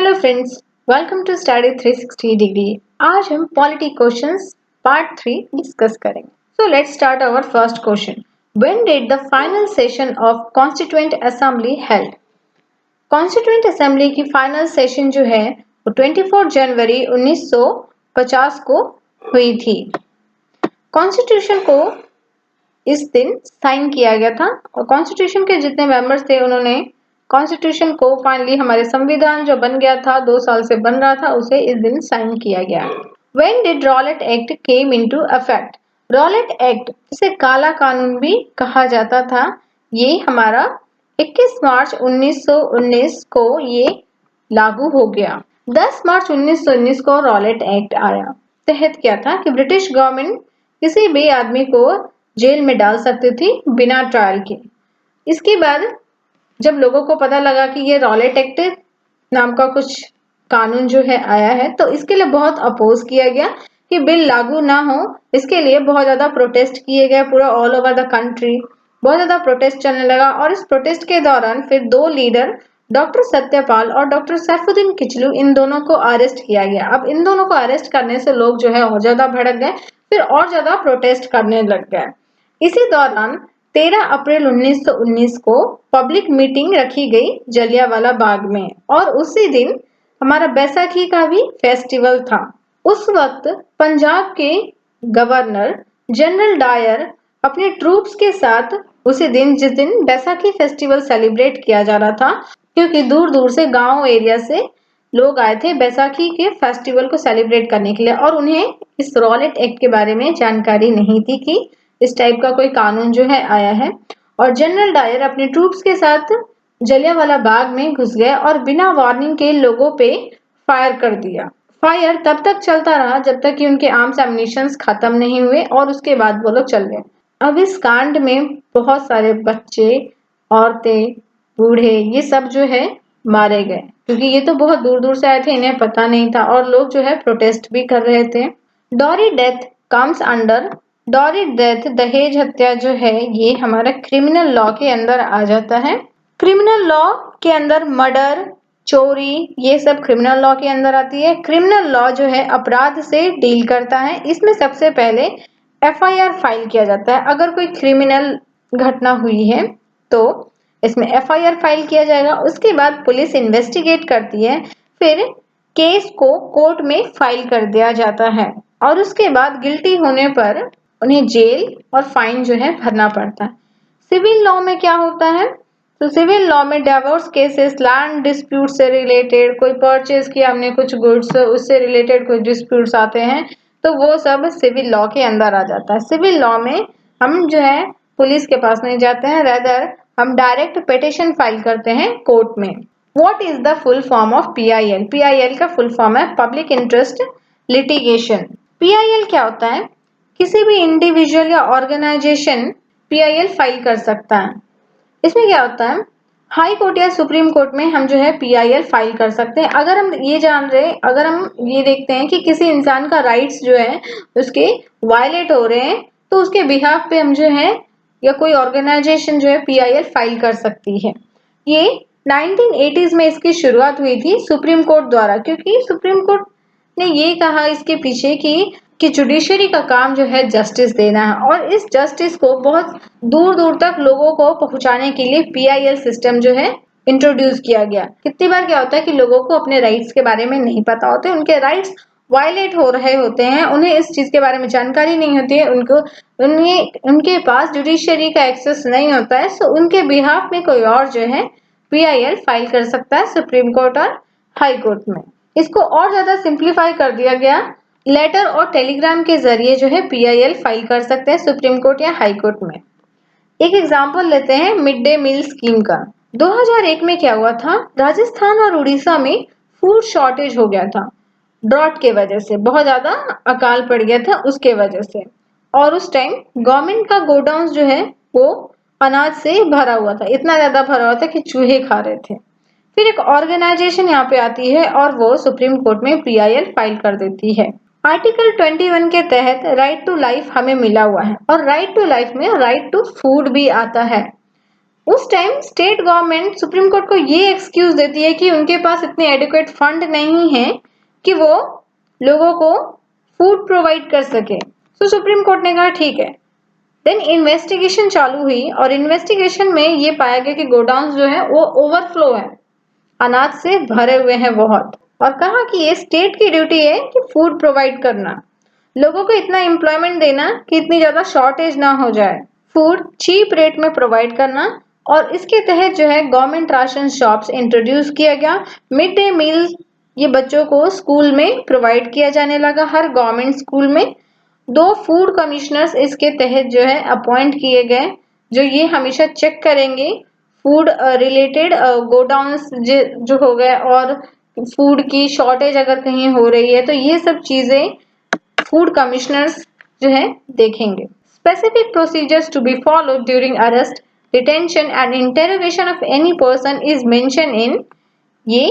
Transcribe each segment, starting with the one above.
Hello friends, welcome to study 360 degree. आज हम polity questions part 3 discuss करेंगे। So let's start our first question. When did the final session of constituent assembly held? Constituent assembly की final session जो है वो 24 जनवरी 1950 को हुई थी। कॉन्स्टिट्यूशन को इस दिन साइन किया गया था और कॉन्स्टिट्यूशन के जितने मेंबर्स थे उन्होंने कॉन्स्टिट्यूशन को फाइनली हमारे संविधान जो बन गया था 2 साल से बन रहा था उसे इस दिन साइन किया गया। When did Rowlatt act came into effect? Rowlatt act जिसे काला कानून भी कहा जाता था, ये हमारा 21 मार्च 1919 को ये लागू हो गया। 10 मार्च 1919 को रॉलेट एक्ट आया। तहत क्या था कि ब्रिटिश गवर्नमेंट किसी भी आदमी को जेल में डाल सकती थी बिना ट्रायल के। इसके बाद जब लोगों को पता लगा कि ये रॉलेट एक्ट नाम का कुछ कानून जो है आया है, तो इसके लिए बहुत अपोज किया गया कि बिल लागू ना हो। इसके लिए बहुत ज्यादा प्रोटेस्ट किए गए, पूरा ऑल ओवर द कंट्री बहुत ज्यादा प्रोटेस्ट चलने लगा। और इस प्रोटेस्ट के दौरान फिर दो लीडर डॉक्टर सत्यपाल और डॉक्टर सैफुद्दीन किचलू, इन दोनों को अरेस्ट किया गया। अब इन दोनों को अरेस्ट करने से लोग जो है और ज्यादा भड़क गए, फिर और ज्यादा प्रोटेस्ट करने लग गए। इसी दौरान 13 अप्रैल 1919 को पब्लिक मीटिंग रखी गई जलियांवाला बाग में और उसी दिन हमारा बैसाखी का भी फेस्टिवल था। उस वक्त पंजाब के गवर्नर जनरल डायर अपने ट्रूप्स के साथ उसी दिन, जिस दिन बैसाखी फेस्टिवल सेलिब्रेट किया जा रहा था, क्योंकि दूर दूर से गांव एरिया से लोग आए थे बैसाखी के फेस्टिवल को सेलिब्रेट करने के लिए और उन्हें इस रॉलेट एक्ट के बारे में जानकारी नहीं थी कि इस टाइप का कोई कानून जो है आया है। और जनरल डायर अपने ट्रूप्स के साथ जलियांवाला बाग में घुस गए और बिना वार्निंग के लोगों पे फायर कर दिया। फायर तब तक चलता रहा जब तक कि उनके आर्म्स एम्युनिशंस खत्म नहीं हुए और उसके बाद वो लोग चल गए। अब इस कांड में बहुत सारे बच्चे, औरतें, बूढ़े, ये सब जो है मारे गए, क्योंकि ये तो बहुत दूर दूर से आए थे, इन्हें पता नहीं था और लोग जो है प्रोटेस्ट भी कर रहे थे। Dowry death comes under, dowry death दहेज हत्या जो है ये हमारा क्रिमिनल लॉ के अंदर आ जाता है। क्रिमिनल लॉ के अंदर मर्डर, चोरी, ये सब क्रिमिनल लॉ के अंदर आती है। क्रिमिनल लॉ जो है अपराध से डील करता है। इसमें सबसे पहले एफआईआर फाइल किया जाता है। अगर कोई क्रिमिनल घटना हुई है तो इसमें एफआईआर फाइल किया जाएगा। उसके बाद पुलिस इन्वेस्टिगेट करती है, फिर केस को कोर्ट में फाइल कर दिया जाता है और उसके बाद गिल्टी होने पर उन्हें जेल और फाइन जो है भरना पड़ता है। सिविल लॉ में क्या होता है? तो सिविल लॉ में डिवोर्स केसेस, लैंड डिस्प्यूट से रिलेटेड, कोई परचेज किया हमने कुछ गुड्स, उससे रिलेटेड कोई डिस्प्यूट्स आते हैं तो वो सब सिविल लॉ के अंदर आ जाता है। सिविल लॉ में हम जो है पुलिस के पास नहीं जाते हैं, रेदर हम डायरेक्ट पिटिशन फाइल करते हैं कोर्ट में। What is the full form of PIL? PIL का फुल फॉर्म है पब्लिक इंटरेस्ट लिटिगेशन। पीआईएल क्या होता है? किसी भी इंडिविजुअल या ऑर्गेनाइजेशन पीआईएल फाइल कर सकता है। इसमें क्या होता है, हाई कोर्ट या सुप्रीम कोर्ट में हम जो है पीआईएल फाइल कर सकते हैं। अगर हम ये जान रहे, अगर हम ये देखते हैं कि किसी इंसान का राइट्स जो है उसके वायलेट हो रहे हैं, तो उसके बिहाफ पे हम जो है या कोई ऑर्गेनाइजेशन जो है पीआईएल फाइल कर सकती है। ये 1980s में इसकी शुरुआत हुई थी सुप्रीम कोर्ट द्वारा, क्योंकि सुप्रीम कोर्ट ने ये कहा इसके पीछे कि जुडिशरी का काम जो है जस्टिस देना है और इस जस्टिस को बहुत दूर दूर तक लोगों को पहुंचाने के लिए पीआईएल सिस्टम जो है इंट्रोड्यूस किया गया। कितनी बार क्या होता है कि लोगों को अपने राइट्स के बारे में नहीं पता होते, उनके राइट्स वायलेट हो रहे होते हैं, उन्हें इस चीज के बारे में जानकारी नहीं होती है, उनके पास जुडिशरी का एक्सेस नहीं होता है, सो उनके बिहाफ में कोई और जो है पीआईएल फाइल कर सकता है सुप्रीम कोर्ट और हाई कोर्ट में। इसको और ज्यादा सिंप्लीफाई कर दिया गया, लेटर और टेलीग्राम के जरिए जो है पीआईएल फाइल कर सकते हैं सुप्रीम कोर्ट या हाई कोर्ट में। एक एग्जांपल लेते हैं मिड डे मील स्कीम का। 2001 में क्या हुआ था, राजस्थान और उड़ीसा में फूड शॉर्टेज हो गया था, ड्रॉट के वजह से बहुत ज्यादा अकाल पड़ गया था उसके वजह से। और उस टाइम गवर्नमेंट का गोडाउन जो है वो अनाज से भरा हुआ था, इतना ज्यादा भरा हुआ था कि चूहे खा रहे थे। फिर एक ऑर्गेनाइजेशन यहाँ पे आती है और वो सुप्रीम कोर्ट में पीआईएल फाइल कर देती है। आर्टिकल 21 के तहत राइट टू लाइफ हमें मिला हुआ है और राइट टू लाइफ में राइट टू फूड भी आता है। उस time state government supreme court को ये एक्सक्यूज देती है कि उनके पास इतने एडिक्वेट फंड नहीं है कि वो लोगों को फूड प्रोवाइड कर सके। तो सुप्रीम कोर्ट ने कहा ठीक है। देन इन्वेस्टिगेशन चालू हुई और इन्वेस्टिगेशन में ये पाया गया कि गोडाउन जो है वो ओवरफ्लो है, अनाज से भरे हुए हैं बहुत, और कहा कि ये स्टेट की ड्यूटी है कि फूड प्रोवाइड करना, लोगों को इतना एम्प्लॉयमेंट देना कि इतनी ज्यादा शॉर्टेज ना हो जाए, फूड चीप रेट में प्रोवाइड करना। और इसके तहत जो है गवर्नमेंट राशन शॉप्स इंट्रोड्यूस किया गया। मिड डे मील ये बच्चों को स्कूल में प्रोवाइड किया जाने लगा, हर गवर्नमेंट स्कूल में। 2 फूड कमिश्नर्स इसके तहत जो है अपॉइंट किए गए, जो ये हमेशा चेक करेंगे फूड रिलेटेड गोडाउन्स जो हो गए, और फूड की शॉर्टेज अगर कहीं हो रही है तो ये सब चीजें फूड कमिश्नर्स जो है देखेंगे। Specific procedures to be followed during arrest, detention and interrogation of any person is mention in, ये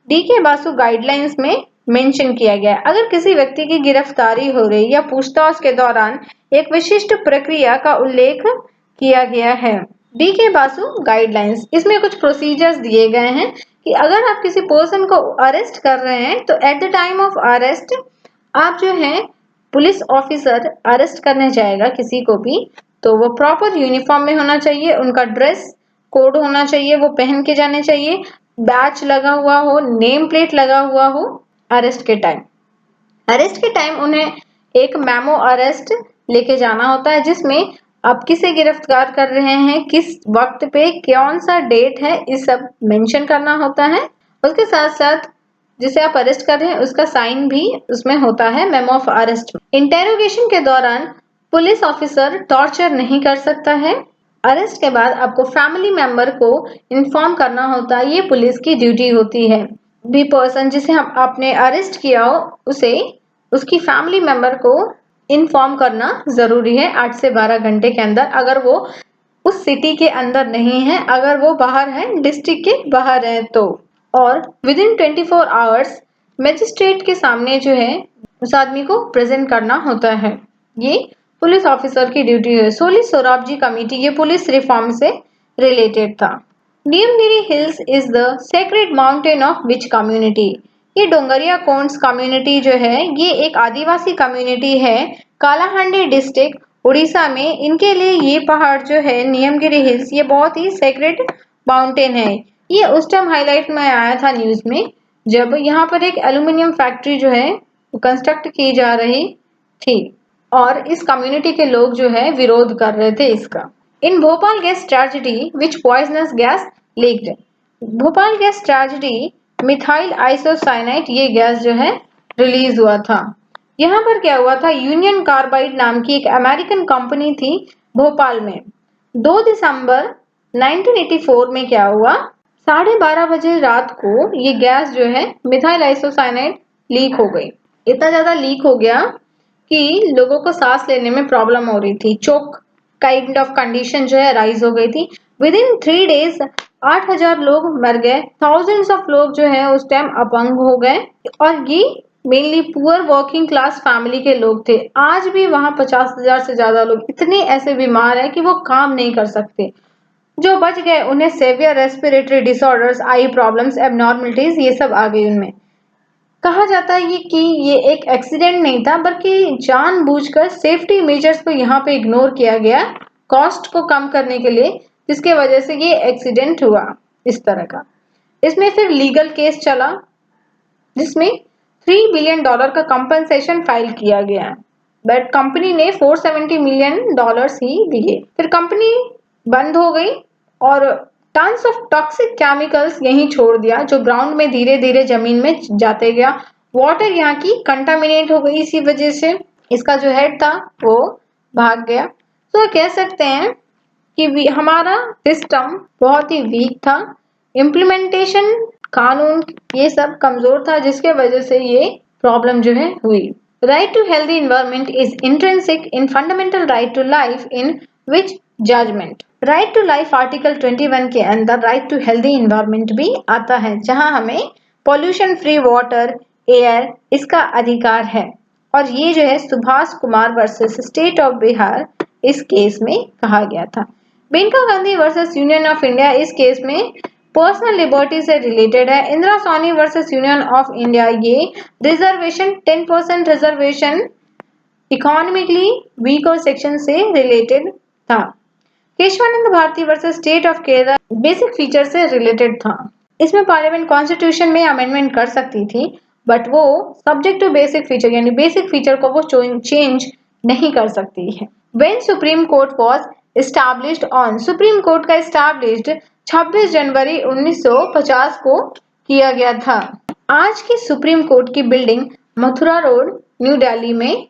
डीके बासु गाइडलाइंस में मेंशन किया गया है। अगर किसी व्यक्ति की गिरफ्तारी हो रही या पूछताछ के दौरान एक विशिष्ट प्रक्रिया का उल्लेख किया गया है। डीके बासु गाइडलाइंस, इसमें कुछ प्रोसीजर्स दिए गए हैं कि अगर आप किसी पर्सन को अरेस्ट कर रहे हैं तो at the time of arrest आप जो है पुलिस ऑफिसर अरेस्ट करने जाएगा किसी को भी, तो वो प्रॉपर यूनिफॉर्म में होना चाहिए, उनका ड्रेस कोड होना चाहिए, वो पहन के जाने चाहिए, बैच लगा हुआ हो, नेम प्लेट लगा हुआ हो। अरेस्ट के टाइम उन्हें एक मेमो अरेस्ट लेके जाना होता है, जिसमें आप किसे गिरफ्तार कर रहे हैं, किस वक्त पे, कौन सा डेट है, इस सब मेंशन करना होता है। उसके साथ साथ जिसे आप अरेस्ट कर रहे हैं उसका साइन भी उसमें होता है मेमो ऑफ अरेस्ट। इंटेरोगेशन के दौरान पुलिस ऑफिसर टॉर्चर नहीं कर सकता है। अरेस्ट के बाद आपको फैमिली मेंबर को इन्फॉर्म करना होता है, ये पुलिस की ड्यूटी होती है। भी पर्सन जिसे हम आपने अरेस्ट किया हो उसे उसकी फैमिली मेंबर को इन्फॉर्म करना जरूरी है 8 से 12 घंटे के अंदर, अगर वो उस सिटी के अंदर नहीं है, अगर वो बाहर है, डिस्ट्रिक्ट के बाहर है तो। और विद इन 24 आवर्स मजिस्ट्रेट के सामने जो है उस आदमी को प्रेजेंट करना होता है, ये पुलिस ऑफिसर की ड्यूटी है। सोली सोराबजी कमेटी, ये पुलिस रिफॉर्म से रिलेटेड था। Niyamgiri hills is the sacred mountain of which community, ये डोंगरिया कोंड्स कम्युनिटी जो है ये एक आदिवासी कम्युनिटी है कालाहांडी डिस्ट्रिक्ट उड़ीसा में। इनके लिए ये पहाड़ जो है नीमगिरी हिल्स, ये बहुत ही सेक्रेड माउंटेन है। ये उस टाइम हाईलाइट में आया था न्यूज में जब यहाँ पर एक एल्यूमिनियम फैक्ट्री जो है कंस्ट्रक्ट की जा रही थी, और इस कम्युनिटी के लोग जो है विरोध कर रहे थे इसका। In Bhopal gas tragedy which poisonous gas leaked, Bhopal gas tragedy methyl isocyanide ये गैस जो है रिलीज हुआ था। यहाँ पर क्या हुआ था, यूनियन कार्बाइड नाम की एक अमेरिकन कंपनी थी भोपाल में। 2 दिसंबर 1984 में क्या हुआ, 12:30 बजे रात को ये गैस जो है मिथाइल आइसोसाइनाइड लीक हो गई। इतना ज्यादा लीक हो गया कि लोगों को सांस लेने में प्रॉब्लम हो रही थी, चोक काइंड ऑफ कंडीशन जो है राइज हो गई थी। विद इन 3 डेज 8,000 लोग मर गए, थाउजेंड्स ऑफ लोग जो है उस टाइम अपंग हो गए, और ये mainly poor working class family के लोग थे। आज भी वहां 50,000 से ज्यादा लोग इतने ऐसे बीमार है कि वो काम नहीं कर सकते। जो बच गए उन्हें सेवियर रेस्पिरेटरी डिसऑर्डर्स, आई प्रॉब्लम्स, एबनॉर्मलिटीज ये सब आ गई उनमें। कहा जाता है कि ये एक एक्सीडेंट नहीं था, बल्कि जानबूझकर सेफ्टी मेजर्स को यहाँ पे इग्नोर किया गया कॉस्ट को कम करने के लिए, जिसके वजह से ये एक्सीडेंट हुआ इस तरह का। इसमें फिर लीगल केस चला जिसमें $3 बिलियन का कंपनसेशन फाइल किया गया, बट कंपनी ने $470 मिलियन ही दिए। फिर कंपनी बंद हो गई और टन्स ऑफ टॉक्सिक केमिकल्स यहीं छोड़ दिया, जो ग्राउंड में धीरे धीरे जमीन में जाते गया। वाटर यहाँ की कंटामिनेट हो गई, इसी वजह से इसका जो हेड था वो भाग गया। तो कह सकते हैं कि हमारा सिस्टम बहुत ही वीक था, इम्प्लीमेंटेशन कानून ये सब कमजोर था, जिसके वजह से ये प्रॉब्लम जो है हुई। Right to healthy environment is intrinsic in fundamental right to life in which judgment. Right to life article 21 के अंदर राइट टू हेल्दी इन्वायरमेंट भी आता है, जहां हमें पॉल्यूशन फ्री वाटर, एयर इसका अधिकार है। और ये जो है Subhash Kumar versus state of Bihar इस केस में कहा गया था। Maneka Gandhi versus union of India इस केस में पर्सनल लिबर्टी से रिलेटेड है। Indira Sawhney versus union of India ये reservation 10% reservation economically weaker section से रिलेटेड था। Kesavananda Bharati versus state of Kerala basic feature से रिलेटेड था। इसमें पार्लियामेंट कॉन्स्टिट्यूशन में अमेंडमेंट कर सकती थी, बट वो सब्जेक्ट टू बेसिक फीचर यानी बेसिक फीचर को वो चेंज नहीं कर सकती है। When supreme court was established on, supreme court का एस्टैब्लिश्ड 26 जनवरी 1950 को किया गया था। आज की सुप्रीम कोर्ट की building Mathura road new Delhi में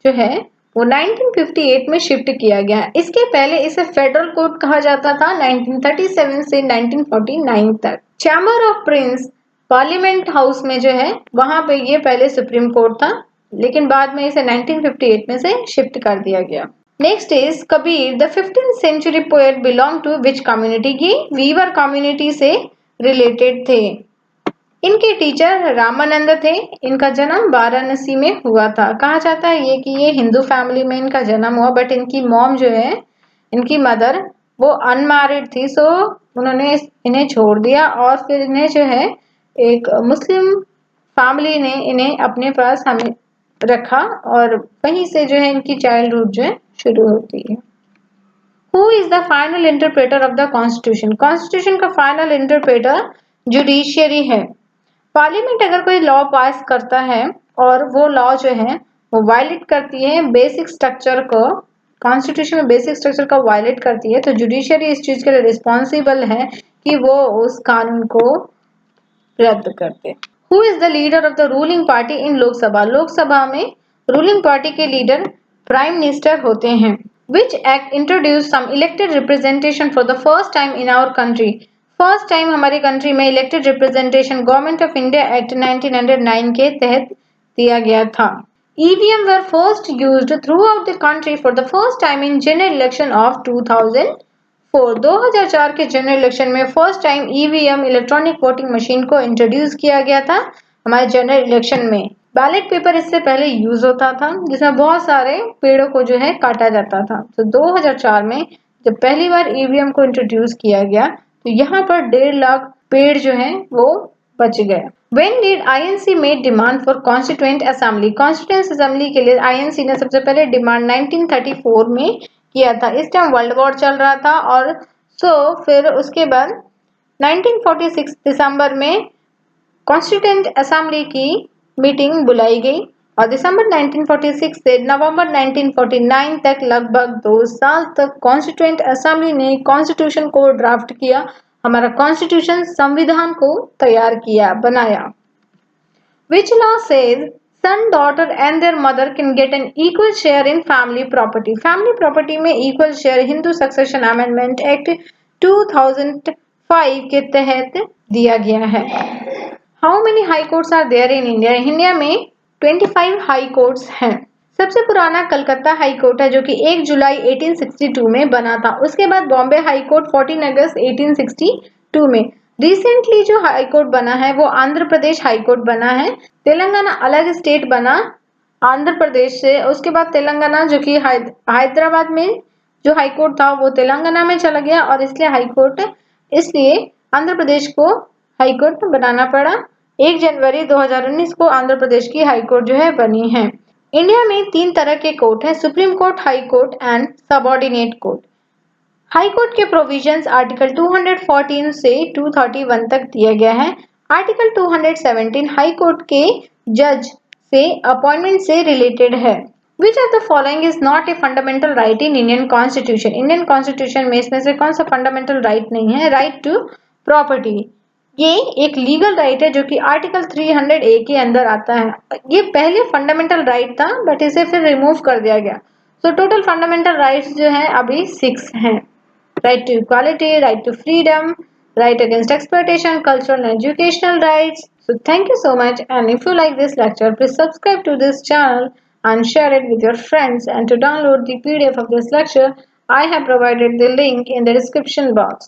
जो है वो 1958 में शिफ्ट किया गया। इसके पहले इसे फेडरल कोर्ट कहा जाता था 1937 से 1949 तक। Chamber of Prince parliament house में जो है वहां पे ये पहले सुप्रीम कोर्ट था, लेकिन बाद में इसे 1958 में से शिफ्ट कर दिया गया। Next is Kabir, the 15th century poet belong to which community? ये वीवर कम्युनिटी से रिलेटेड थे। इनके टीचर रामानंद थे। इनका जन्म वाराणसी में हुआ था। कहा जाता है ये कि ये हिंदू फैमिली में इनका जन्म हुआ, बट इनकी मॉम जो है, इनकी मदर, वो अनमैरिड थी, सो उन्होंने इन्हें छोड़ दिया और फिर इन्हें जो है एक मुस्लिम फैमिली ने इन्हें अपने पास हमें रखा और वहीं से जो है इनकी चाइल्डहुड जो है शुरू होती है। Who is the final interpreter of the constitution? Constitution का फाइनल इंटरप्रेटर जुडिशियरी है। पार्लियामेंट अगर कोई लॉ पास करता है और वो लॉ जो है वो वायलेट करती है बेसिक स्ट्रक्चर को, कॉन्स्टिट्यूशन में बेसिक स्ट्रक्चर को वायलेट करती है, तो जुडिशियरी इस चीज के लिए रिस्पॉन्सिबल है कि वो उस कानून को रद्द कर दे। Who is the leader of the ruling party in Lok Sabha? Lok Sabha में रूलिंग पार्टी के लीडर प्राइम मिनिस्टर होते हैं। Which act introduce some elected representation for the first time in our country? First time हमारी कंट्री में elected representation government of India act 1909 के तहत दिया गया था। EVM were first used throughout the country for the first time in general election of 2004। 2004 के general election में first time EVM electronic voting machine को introduce किया गया था हमारे जनरल इलेक्शन में। बैलेट पेपर इससे पहले यूज होता था जिसमें बहुत सारे पेड़ों को जो है काटा जाता था। तो 2004 में जब पहली बार ईवीएम को इंट्रोड्यूस किया गया तो यहाँ पर 1.5 लाख पेड़ जो हैं वो बच गए। When did INC made demand for Constituent Assembly? Constituent Assembly के लिए INC ने सबसे पहले डिमांड 1934 में किया था। इस टाइम वर्ल्ड वॉर चल रहा था और फिर उसके बाद 1946 दिसंबर में कॉन्स्टिट्यूएंट असेंबली की मीटिंग बुलाई गई और दिसंबर 1946 से नवंबर 1949 तक लगभग 2 साल तक कॉन्स्टिट्यूएंट असेंबली ने कॉन्स्टिट्यूशन को ड्राफ्ट किया, हमारा कॉन्स्टिट्यूशन संविधान को तैयार किया, बनाया। Which law says son, daughter and their mother can get an equal share in family property? Family property में equal share Hindu succession amendment act 2005 के तहत दिया गया है। How many high courts are there in India? India में 25 high courts हैं। सबसे पुराना कलकत्ता हाई कोर्ट है जो कि 1 जुलाई 1862 में बना था। उसके बाद बॉम्बे हाई कोर्ट 14 अगस्त 1862 में। रिसेंटली जो हाई कोर्ट बना है वो आंध्र प्रदेश हाई कोर्ट बना है। तेलंगाना अलग स्टेट बना आंध्र प्रदेश से। उसके बाद तेलंगाना जो कि हैदराबाद में जो हाई कोर्ट था वो तेलंगाना में चला गया और इसलिए हाई कोर्ट इसलिए आंध्र प्रदेश को हाई कोर्ट बनाना पड़ा। 1 जनवरी 2019 को आंध्र प्रदेश की हाई कोर्ट जो है बनी है। इंडिया में 3 तरह के कोर्ट हैं, supreme court, high court and subordinate court. High court के प्रोविजंस आर्टिकल 214 से 231 तक दिया गया है। आर्टिकल 217 हाई कोर्ट के जज से अपॉइंटमेंट से रिलेटेड है। Which of the following is not a fundamental right in Indian Constitution? Indian constitution में इसमें से कौन सा फंडामेंटल राइट नहीं है? राइट टू प्रॉपर्टी, ये एक लीगल राइट है जो कि आर्टिकल 300A के अंदर आता है। ये पहले फंडामेंटल राइट था बट इसे फिर रिमूव कर दिया गया। तो टोटल फंडामेंटल राइट्स जो है अभी 6 हैं। Right to equality, right to freedom, right against exploitation, cultural and educational rights. So thank you so much, and if you like this lecture, please subscribe to this channel and share it with your friends. And to download the PDF of this lecture, I have provided the link in the description box.